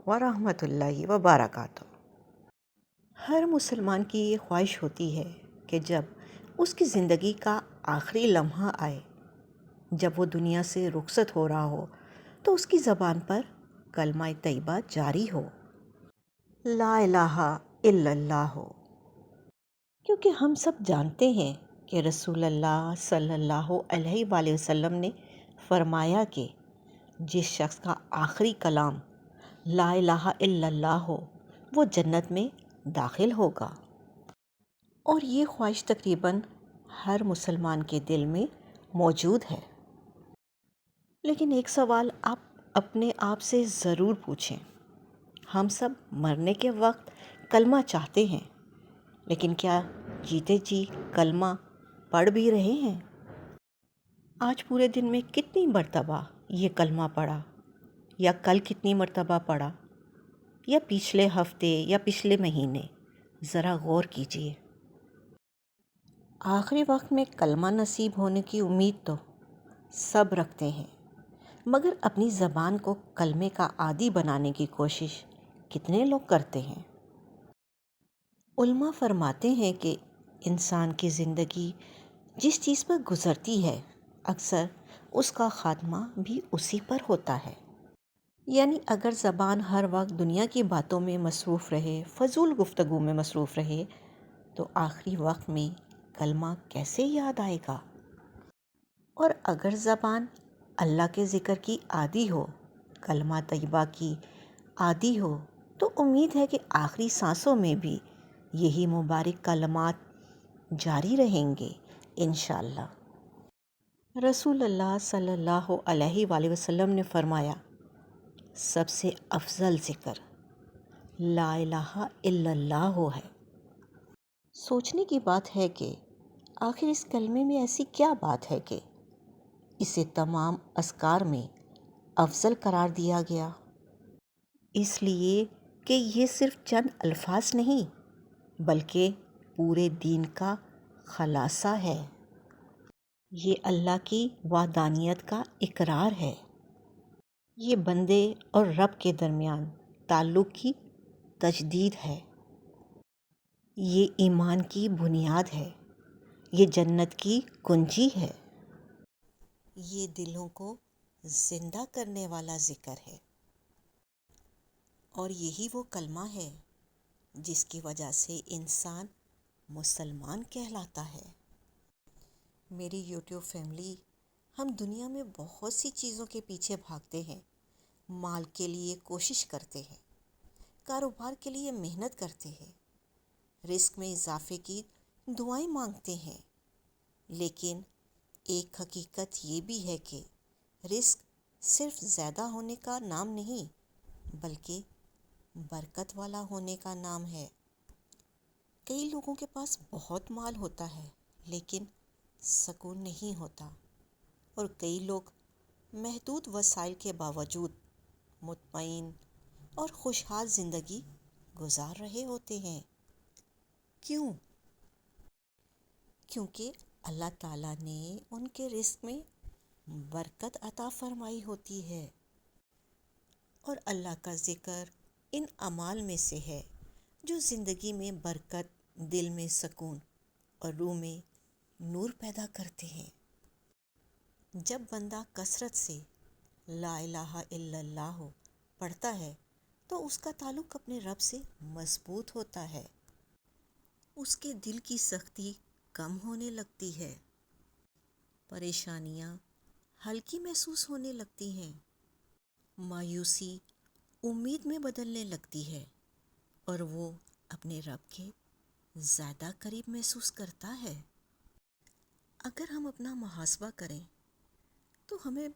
ورحمۃ اللہ وبرکاتہ۔ ہر مسلمان کی یہ خواہش ہوتی ہے کہ جب اس کی زندگی کا آخری لمحہ آئے، جب وہ دنیا سے رخصت ہو رہا ہو، تو اس کی زبان پر کلمہ طیبہ جاری ہو، لا الہ الا اللہ ہو۔ کیونکہ ہم سب جانتے ہیں کہ رسول اللہ صلی اللہ علیہ وآلہ وسلم نے فرمایا کہ جس شخص کا آخری کلام لا الہ الا اللہ ہو، وہ جنت میں داخل ہوگا۔ اور یہ خواہش تقریباً ہر مسلمان کے دل میں موجود ہے۔ لیکن ایک سوال آپ اپنے آپ سے ضرور پوچھیں۔ ہم سب مرنے کے وقت کلمہ چاہتے ہیں، لیکن کیا جیتے جی کلمہ پڑھ بھی رہے ہیں؟ آج پورے دن میں کتنی مرتبہ یہ کلمہ پڑھا، یا کل کتنی مرتبہ پڑھا، یا پچھلے ہفتے یا پچھلے مہینے؟ ذرا غور کیجیے۔ آخری وقت میں کلمہ نصیب ہونے کی امید تو سب رکھتے ہیں، مگر اپنی زبان کو کلمے کا عادی بنانے کی کوشش کتنے لوگ کرتے ہیں؟ علماء فرماتے ہیں کہ انسان کی زندگی جس چیز پر گزرتی ہے، اکثر اس کا خاتمہ بھی اسی پر ہوتا ہے۔ یعنی اگر زبان ہر وقت دنیا کی باتوں میں مصروف رہے، فضول گفتگو میں مصروف رہے، تو آخری وقت میں کلمہ کیسے یاد آئے گا؟ اور اگر زبان اللہ کے ذکر کی عادی ہو، کلمہ طیبہ کی عادی ہو، تو امید ہے کہ آخری سانسوں میں بھی یہی مبارک کلمات جاری رہیں گے انشاءاللہ۔ رسول اللہ صلی اللہ علیہ وآلہ وسلم نے فرمایا، سب سے افضل ذکر لا الہ الا اللہ ہے۔ سوچنے کی بات ہے کہ آخر اس کلمے میں ایسی کیا بات ہے کہ اسے تمام اذکار میں افضل قرار دیا گیا؟ اس لیے کہ یہ صرف چند الفاظ نہیں، بلکہ پورے دین کا خلاصہ ہے۔ یہ اللہ کی وحدانیت کا اقرار ہے۔ یہ بندے اور رب کے درمیان تعلق کی تجدید ہے۔ یہ ایمان کی بنیاد ہے۔ یہ جنت کی کنجی ہے۔ یہ دلوں کو زندہ کرنے والا ذکر ہے۔ اور یہی وہ کلمہ ہے جس کی وجہ سے انسان مسلمان کہلاتا ہے۔ میری یوٹیوب فیملی، ہم دنیا میں بہت سی چیزوں کے پیچھے بھاگتے ہیں، مال کے لیے کوشش کرتے ہیں، کاروبار کے لیے محنت کرتے ہیں، رزق میں اضافے کی دعائیں مانگتے ہیں، لیکن ایک حقیقت یہ بھی ہے کہ رزق صرف زیادہ ہونے کا نام نہیں، بلکہ برکت والا ہونے کا نام ہے۔ کئی لوگوں کے پاس بہت مال ہوتا ہے، لیکن سکون نہیں ہوتا، اور کئی لوگ محدود وسائل کے باوجود مطمئن اور خوشحال زندگی گزار رہے ہوتے ہیں۔ کیوں؟ کیونکہ اللہ تعالیٰ نے ان کے رزق میں برکت عطا فرمائی ہوتی ہے، اور اللہ کا ذکر ان اعمال میں سے ہے جو زندگی میں برکت، دل میں سکون اور روح میں نور پیدا کرتے ہیں۔ جب بندہ کثرت سے لا الہ الا اللہ پڑھتا ہے تو اس کا تعلق اپنے رب سے مضبوط ہوتا ہے۔ اس کے دل کی سختی کم ہونے لگتی ہے، پریشانیاں ہلکی محسوس ہونے لگتی ہیں، مایوسی امید میں بدلنے لگتی ہے، اور وہ اپنے رب کے زیادہ قریب محسوس کرتا ہے۔ اگر ہم اپنا محاسبہ کریں تو ہمیں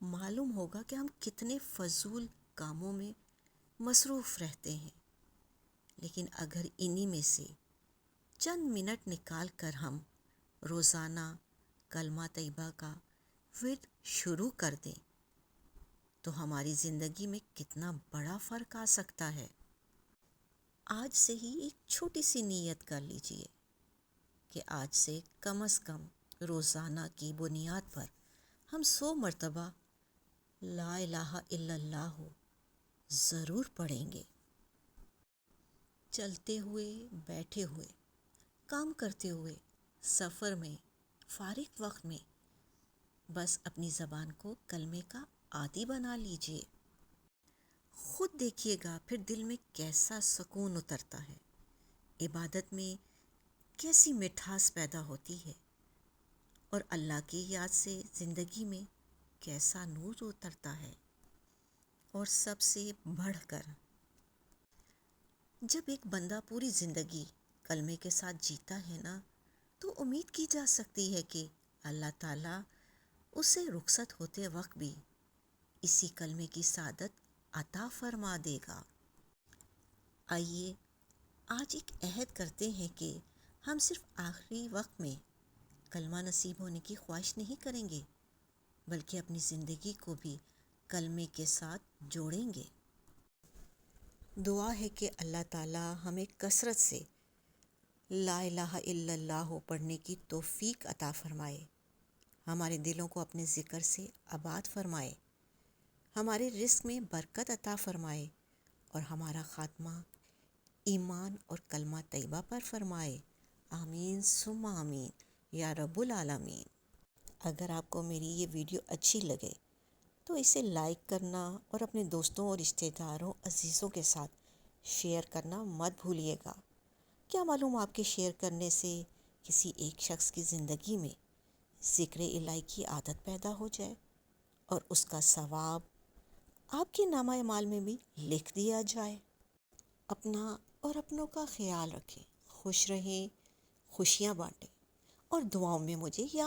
معلوم ہوگا کہ ہم کتنے فضول کاموں میں مصروف رہتے ہیں، لیکن اگر انہی میں سے چند منٹ نکال کر ہم روزانہ کلمہ طیبہ کا ورد شروع کر دیں تو ہماری زندگی میں کتنا بڑا فرق آ سکتا ہے۔ آج سے ہی ایک چھوٹی سی نیت کر لیجئے کہ آج سے کم از کم روزانہ کی بنیاد پر ہم 100 مرتبہ لا الہ الا اللہ ضرور پڑھیں گے۔ چلتے ہوئے، بیٹھے ہوئے، کام کرتے ہوئے، سفر میں، فارغ وقت میں بس اپنی زبان کو کلمے کا عادی بنا لیجئے۔ خود دیکھیے گا پھر دل میں کیسا سکون اترتا ہے، عبادت میں کیسی مٹھاس پیدا ہوتی ہے، اور اللہ کی یاد سے زندگی میں کیسا نور اترتا ہے۔ اور سب سے بڑھ کر جب ایک بندہ پوری زندگی کلمے کے ساتھ جیتا ہے نا، تو امید کی جا سکتی ہے کہ اللہ تعالیٰ اسے رخصت ہوتے وقت بھی اسی کلمے کی سعادت عطا فرما دے گا۔ آئیے آج ایک عہد کرتے ہیں کہ ہم صرف آخری وقت میں کلمہ نصیب ہونے کی خواہش نہیں کریں گے، بلکہ اپنی زندگی کو بھی کلمے کے ساتھ جوڑیں گے۔ دعا ہے کہ اللہ تعالیٰ ہمیں کثرت سے لا الہ الا اللہ پڑھنے کی توفیق عطا فرمائے، ہمارے دلوں کو اپنے ذکر سے آباد فرمائے، ہمارے رزق میں برکت عطا فرمائے، اور ہمارا خاتمہ ایمان اور کلمہ طیبہ پر فرمائے۔ آمین ثم آمین یا رب العالمین۔ اگر آپ کو میری یہ ویڈیو اچھی لگے تو اسے لائک کرنا اور اپنے دوستوں اور رشتہ داروں عزیزوں کے ساتھ شیئر کرنا مت بھولیے گا۔ کیا معلوم آپ کے شیئر کرنے سے کسی ایک شخص کی زندگی میں ذکر الہی کی عادت پیدا ہو جائے اور اس کا ثواب آپ کے نامہ اعمال میں بھی لکھ دیا جائے۔ اپنا اور اپنوں کا خیال رکھیں، خوش رہیں، خوشیاں بانٹیں، اور دعاؤں میں مجھے یاد